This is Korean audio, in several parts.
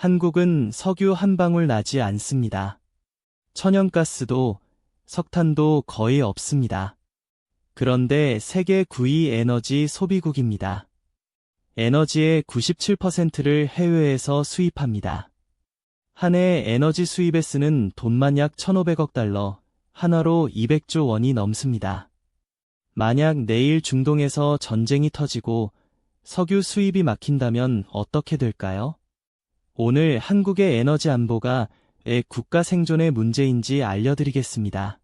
한국은 석유 한 방울 나지 않습니다. 천연가스도 석탄도 거의 없습니다. 그런데 세계 9위 에너지 소비국입니다. 에너지의 97%를 해외에서 수입합니다. 한 해 에너지 수입에 쓰는 돈만 약 1,500억 달러, 한화로 200조 원이 넘습니다. 만약 내일 중동에서 전쟁이 터지고 석유 수입이 막힌다면 어떻게 될까요? 오늘 한국의 에너지 안보가 왜 국가 생존의 문제인지 알려드리겠습니다.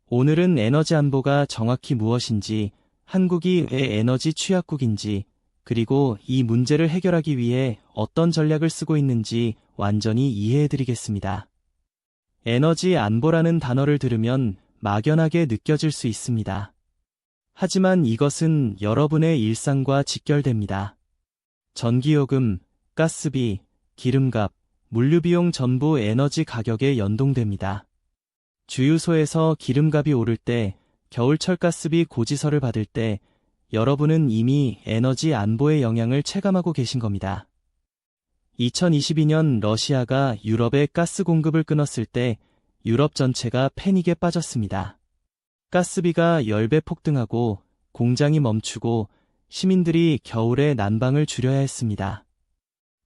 오늘은 에너지 안보가 정확히 무엇인지, 한국이 왜 에너지 취약국인지, 그리고 이 문제를 해결하기 위해 어떤 전략을 쓰고 있는지 완전히 이해해드리겠습니다. 에너지 안보라는 단어를 들으면 막연하게 느껴질 수 있습니다. 하지만 이것은 여러분의 일상과 직결됩니다. 전기요금, 가스비, 기름값, 물류비용 전부 에너지 가격에 연동됩니다. 주유소에서 기름값이 오를 때, 겨울철 가스비 고지서를 받을 때 여러분은 이미 에너지 안보의 영향을 체감하고 계신 겁니다. 2022년 러시아가 유럽에 가스 공급을 끊었을 때 유럽 전체가 패닉에 빠졌습니다. 가스비가 10배 폭등하고 공장이 멈추고 시민들이 겨울에 난방을 줄여야 했습니다.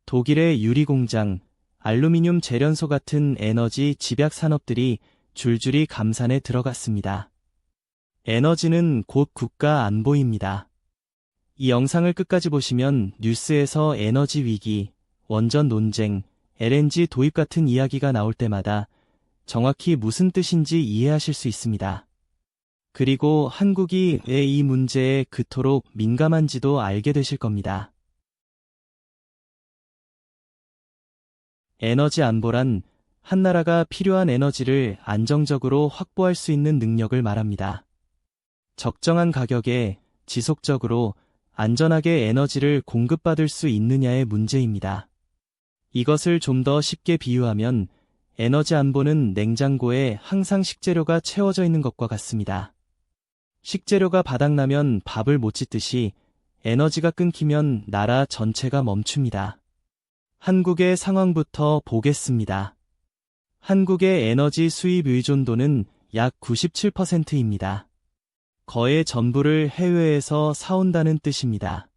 독일의 유리공장, 알루미늄 재련소 같은 에너지 집약 산업들이 줄줄이 감산에 들어갔습니다. 에너지는 곧 국가 안보입니다. 이 영상을 끝까지 보시면 뉴스에서 에너지 위기, 원전 논쟁, LNG 도입 같은 이야기가 나올 때마다 정확히 무슨 뜻인지 이해하실 수 있습니다. 그리고 한국이 왜 이 문제에 그토록 민감한지도 알게 되실 겁니다. 에너지 안보란 한 나라가 필요한 에너지를 안정적으로 확보할 수 있는 능력을 말합니다. 적정한 가격에 지속적으로 안전하게 에너지를 공급받을 수 있느냐의 문제입니다. 이것을 좀 더 쉽게 비유하면 에너지 안보는 냉장고에 항상 식재료가 채워져 있는 것과 같습니다. 식재료가 바닥나면 밥을 못 짓듯이 에너지가 끊기면 나라 전체가 멈춥니다. 한국의 상황부터 보겠습니다. 한국의 에너지 수입 의존도는 약 97%입니다. 거의 전부를 해외에서 사온다는 뜻입니다.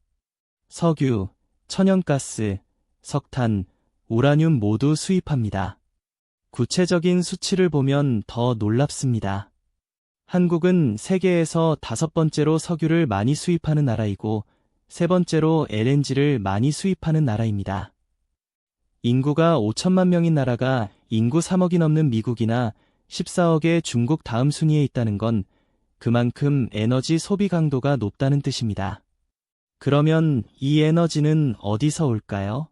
석유, 천연가스, 석탄, 우라늄 모두 수입합니다. 구체적인 수치를 보면 더 놀랍습니다. 한국은 세계에서 5번째로 석유를 많이 수입하는 나라이고 3번째로 LNG를 많이 수입하는 나라입니다. 인구가 5천만 명인 나라가 인구 3억이 넘는 미국이나 14억의 중국 다음 순위에 있다는 건 그만큼 에너지 소비 강도가 높다는 뜻입니다. 그러면 이 에너지는 어디서 올까요?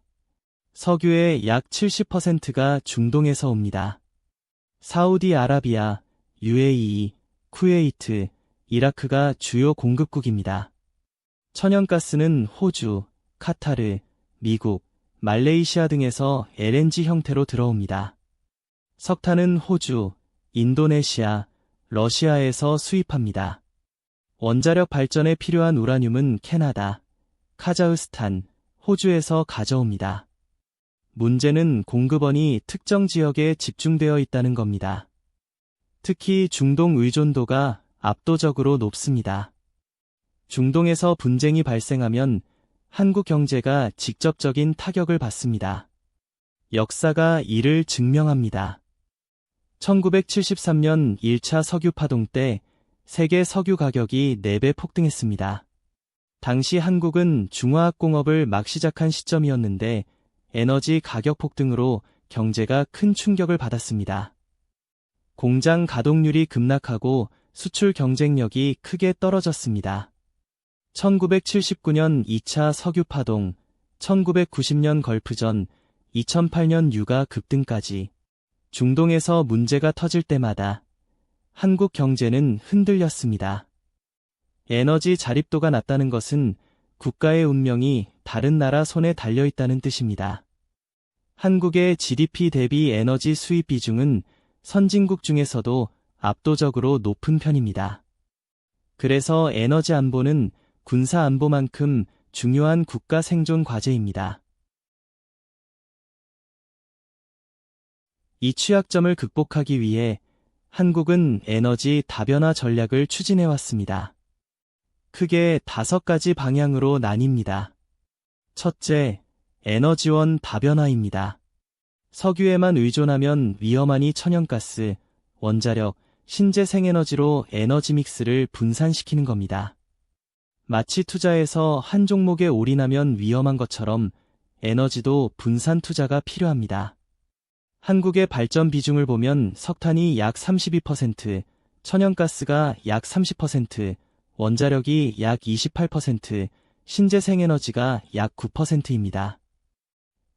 석유의 약 70%가 중동에서 옵니다. 사우디아라비아, UAE, 쿠웨이트, 이라크가 주요 공급국입니다. 천연가스는 호주, 카타르, 미국, 말레이시아 등에서 LNG 형태로 들어옵니다. 석탄은 호주, 인도네시아, 러시아에서 수입합니다. 원자력 발전에 필요한 우라늄은 캐나다, 카자흐스탄, 호주에서 가져옵니다. 문제는 공급원이 특정 지역에 집중되어 있다는 겁니다. 특히 중동 의존도가 압도적으로 높습니다. 중동에서 분쟁이 발생하면 한국 경제가 직접적인 타격을 받습니다. 역사가 이를 증명합니다. 1973년 1차 석유 파동 때 세계 석유 가격이 4배 폭등했습니다. 당시 한국은 중화학공업을 막 시작한 시점이었는데 에너지 가격 폭등으로 경제가 큰 충격을 받았습니다. 공장 가동률이 급락하고 수출 경쟁력이 크게 떨어졌습니다. 1979년 2차 석유 파동, 1990년 걸프전, 2008년 유가 급등까지 중동에서 문제가 터질 때마다 한국 경제는 흔들렸습니다. 에너지 자립도가 낮다는 것은 국가의 운명이 다른 나라 손에 달려있다는 뜻입니다. 한국의 GDP 대비 에너지 수입 비중은 선진국 중에서도 압도적으로 높은 편입니다. 그래서 에너지 안보는 군사 안보만큼 중요한 국가 생존 과제입니다. 이 취약점을 극복하기 위해 한국은 에너지 다변화 전략을 추진해왔습니다. 크게 5가지 방향으로 나뉩니다. 첫째, 에너지원 다변화입니다. 석유에만 의존하면 위험하니 천연가스, 원자력, 신재생에너지로 에너지 믹스를 분산시키는 겁니다. 마치 투자에서 한 종목에 올인하면 위험한 것처럼 에너지도 분산 투자가 필요합니다. 한국의 발전 비중을 보면 석탄이 약 32%, 천연가스가 약 30%, 원자력이 약 28%, 신재생에너지가 약 9%입니다.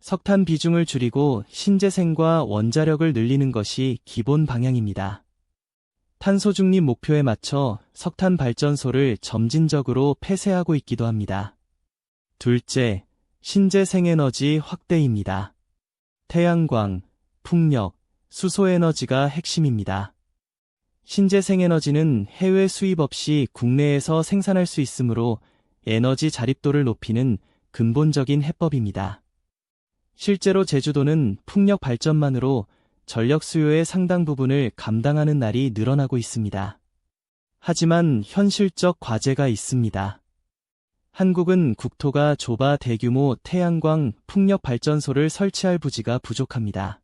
석탄 비중을 줄이고 신재생과 원자력을 늘리는 것이 기본 방향입니다. 탄소 중립 목표에 맞춰 석탄 발전소를 점진적으로 폐쇄하고 있기도 합니다. 둘째, 신재생에너지 확대입니다. 태양광, 풍력, 수소에너지가 핵심입니다. 신재생에너지는 해외 수입 없이 국내에서 생산할 수 있으므로 에너지 자립도를 높이는 근본적인 해법입니다. 실제로 제주도는 풍력 발전만으로 전력 수요의 상당 부분을 감당하는 날이 늘어나고 있습니다. 하지만 현실적 과제가 있습니다. 한국은 국토가 좁아 대규모 태양광, 풍력 발전소를 설치할 부지가 부족합니다.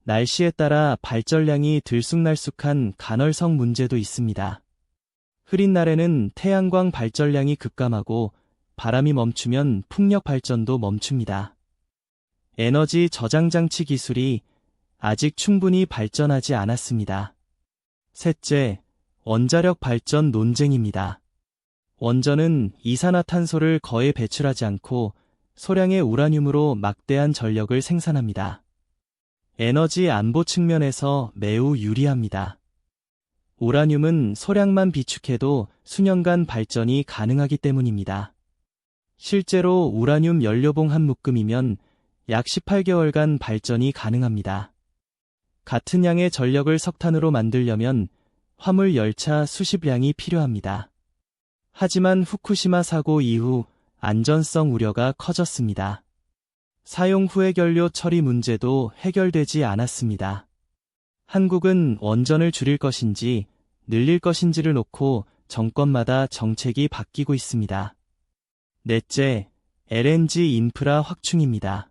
날씨에 따라 발전량이 들쑥날쑥한 간헐성 문제도 있습니다. 흐린 날에는 태양광 발전량이 급감하고 바람이 멈추면 풍력 발전도 멈춥니다. 에너지 저장 장치 기술이 아직 충분히 발전하지 않았습니다. 셋째, 원자력 발전 논쟁입니다. 원전은 이산화탄소를 거의 배출하지 않고 소량의 우라늄으로 막대한 전력을 생산합니다. 에너지 안보 측면에서 매우 유리합니다. 우라늄은 소량만 비축해도 수년간 발전이 가능하기 때문입니다. 실제로 우라늄 연료봉 한 묶음이면 약 18개월간 발전이 가능합니다. 같은 양의 전력을 석탄으로 만들려면 화물 열차 수십량이 필요합니다. 하지만 후쿠시마 사고 이후 안전성 우려가 커졌습니다. 사용 후의 연료 처리 문제도 해결되지 않았습니다. 한국은 원전을 줄일 것인지 늘릴 것인지를 놓고 정권마다 정책이 바뀌고 있습니다. 넷째, LNG 인프라 확충입니다.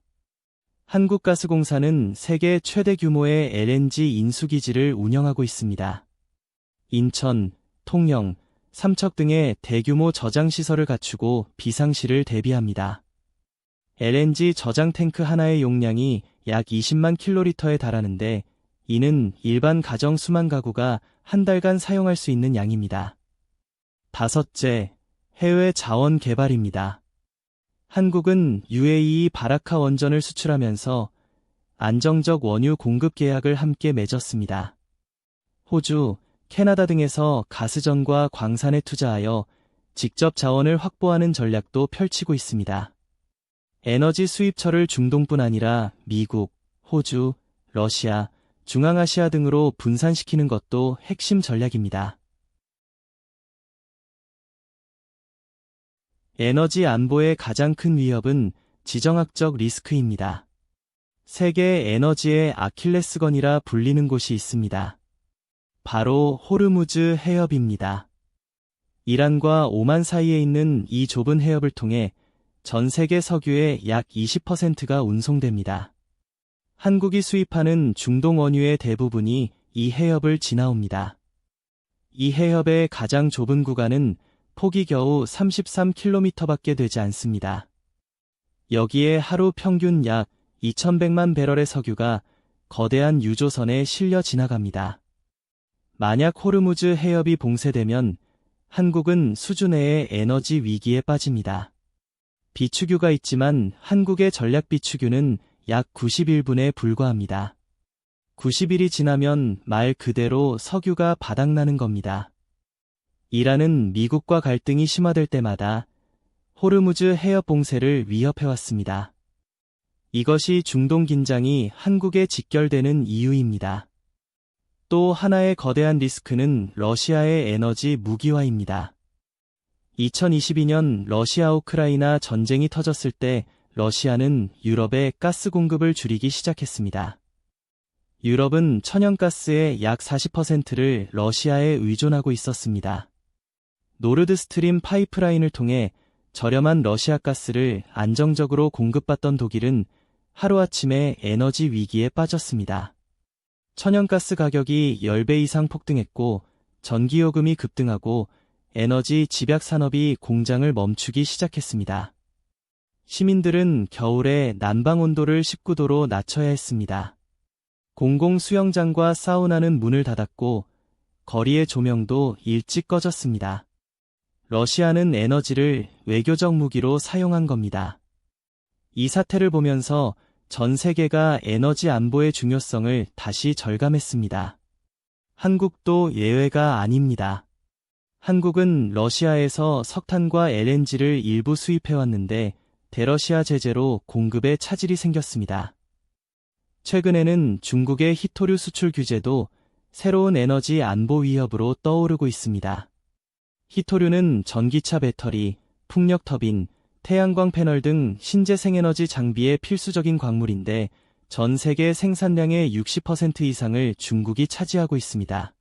한국가스공사는 세계 최대 규모의 LNG 인수기지를 운영하고 있습니다. 인천, 통영, 삼척 등의 대규모 저장시설을 갖추고 비상시를 대비합니다. LNG 저장 탱크 하나의 용량이 약 20만 킬로리터에 달하는데 이는 일반 가정 수만 가구가 한 달간 사용할 수 있는 양입니다. 다섯째, 해외 자원 개발입니다. 한국은 UAE 바라카 원전을 수출하면서 안정적 원유 공급 계약을 함께 맺었습니다. 호주, 캐나다 등에서 가스전과 광산에 투자하여 직접 자원을 확보하는 전략도 펼치고 있습니다. 에너지 수입처를 중동뿐 아니라 미국, 호주, 러시아, 중앙아시아 등으로 분산시키는 것도 핵심 전략입니다. 에너지 안보의 가장 큰 위협은 지정학적 리스크입니다. 세계 에너지의 아킬레스건이라 불리는 곳이 있습니다. 바로 호르무즈 해협입니다. 이란과 오만 사이에 있는 이 좁은 해협을 통해 전 세계 석유의 약 20%가 운송됩니다. 한국이 수입하는 중동 원유의 대부분이 이 해협을 지나옵니다. 이 해협의 가장 좁은 구간은 폭이 겨우 33km밖에 되지 않습니다. 여기에 하루 평균 약 2100만 배럴의 석유가 거대한 유조선에 실려 지나갑니다. 만약 호르무즈 해협이 봉쇄되면 한국은 수준의 에너지 위기에 빠집니다. 비축유가 있지만 한국의 전략 비축유는 약 91분에 불과합니다. 90일이 지나면 말 그대로 석유가 바닥나는 겁니다. 이란은 미국과 갈등이 심화될 때마다 호르무즈 해협 봉쇄를 위협해왔습니다. 이것이 중동 긴장이 한국에 직결되는 이유입니다. 또 하나의 거대한 리스크는 러시아의 에너지 무기화입니다. 2022년 러시아 우크라이나 전쟁이 터졌을 때 러시아는 유럽에 가스 공급을 줄이기 시작했습니다. 유럽은 천연가스의 약 40%를 러시아에 의존하고 있었습니다. 노르드스트림 파이프라인을 통해 저렴한 러시아 가스를 안정적으로 공급받던 독일은 하루아침에 에너지 위기에 빠졌습니다. 천연가스 가격이 10배 이상 폭등했고 전기요금이 급등하고 에너지 집약 산업이 공장을 멈추기 시작했습니다. 시민들은 겨울에 난방 온도를 19도로 낮춰야 했습니다. 공공 수영장과 사우나는 문을 닫았고 거리의 조명도 일찍 꺼졌습니다. 러시아는 에너지를 외교적 무기로 사용한 겁니다. 이 사태를 보면서 전 세계가 에너지 안보의 중요성을 다시 절감했습니다. 한국도 예외가 아닙니다. 한국은 러시아에서 석탄과 LNG를 일부 수입해왔는데 대러시아 제재로 공급에 차질이 생겼습니다. 최근에는 중국의 히토류 수출 규제도 새로운 에너지 안보 위협으로 떠오르고 있습니다. 히토류는 전기차 배터리, 풍력 터빈, 태양광 패널 등 신재생에너지 장비의 필수적인 광물인데 전 세계 생산량의 60% 이상을 중국이 차지하고 있습니다.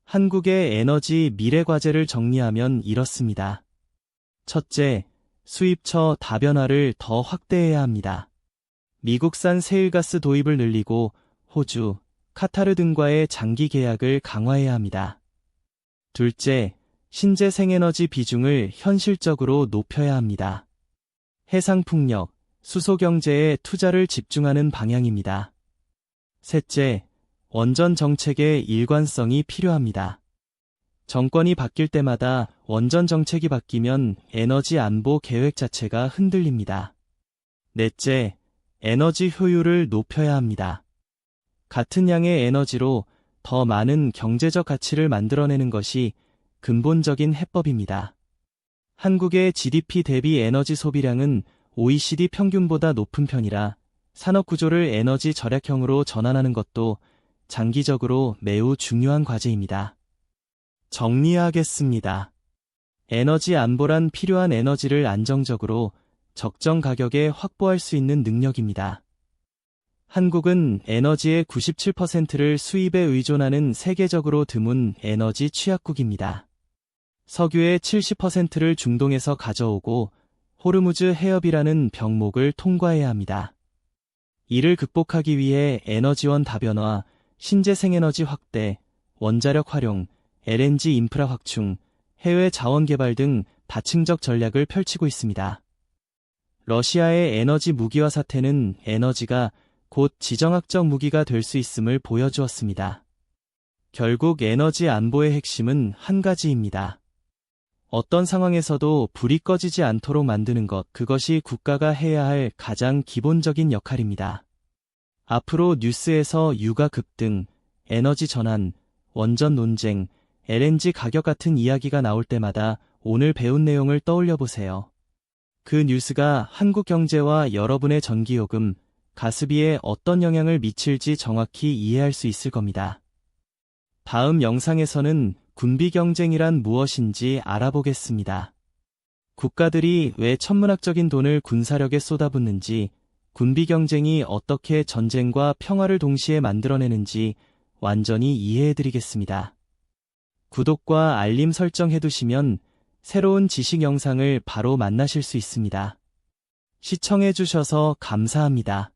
한국의 에너지 미래 과제를 정리하면 이렇습니다. 첫째, 수입처 다변화를 더 확대해야 합니다. 미국산 세일가스 도입을 늘리고 호주, 카타르 등과의 장기 계약을 강화해야 합니다. 둘째, 신재생에너지 비중을 현실적으로 높여야 합니다. 해상풍력, 수소경제에 투자를 집중하는 방향입니다. 셋째, 원전 정책의 일관성이 필요합니다. 정권이 바뀔 때마다 원전 정책이 바뀌면 에너지 안보 계획 자체가 흔들립니다. 넷째, 에너지 효율을 높여야 합니다. 같은 양의 에너지로 더 많은 경제적 가치를 만들어내는 것이 근본적인 해법입니다. 한국의 GDP 대비 에너지 소비량은 OECD 평균보다 높은 편이라 산업 구조를 에너지 절약형으로 전환하는 것도 장기적으로 매우 중요한 과제입니다. 정리하겠습니다. 에너지 안보란 필요한 에너지를 안정적으로 적정 가격에 확보할 수 있는 능력입니다. 한국은 에너지의 97%를 수입에 의존하는 세계적으로 드문 에너지 취약국입니다. 석유의 70%를 중동에서 가져오고 호르무즈 해협이라는 병목을 통과해야 합니다. 이를 극복하기 위해 에너지원 다변화, 신재생에너지 확대, 원자력 활용, LNG 인프라 확충, 해외 자원 개발 등 다층적 전략을 펼치고 있습니다. 러시아의 에너지 무기화 사태는 에너지가 곧 지정학적 무기가 될 수 있음을 보여주었습니다. 결국 에너지 안보의 핵심은 한 가지입니다. 어떤 상황에서도 불이 꺼지지 않도록 만드는 것, 그것이 국가가 해야 할 가장 기본적인 역할입니다. 앞으로 뉴스에서 유가 급등, 에너지 전환, 원전 논쟁, LNG 가격 같은 이야기가 나올 때마다 오늘 배운 내용을 떠올려 보세요. 그 뉴스가 한국 경제와 여러분의 전기요금, 가스비에 어떤 영향을 미칠지 정확히 이해할 수 있을 겁니다. 다음 영상에서는 군비 경쟁이란 무엇인지 알아보겠습니다. 국가들이 왜 천문학적인 돈을 군사력에 쏟아붓는지, 군비 경쟁이 어떻게 전쟁과 평화를 동시에 만들어내는지 완전히 이해해드리겠습니다. 구독과 알림 설정 해두시면 새로운 지식 영상을 바로 만나실 수 있습니다. 시청해주셔서 감사합니다.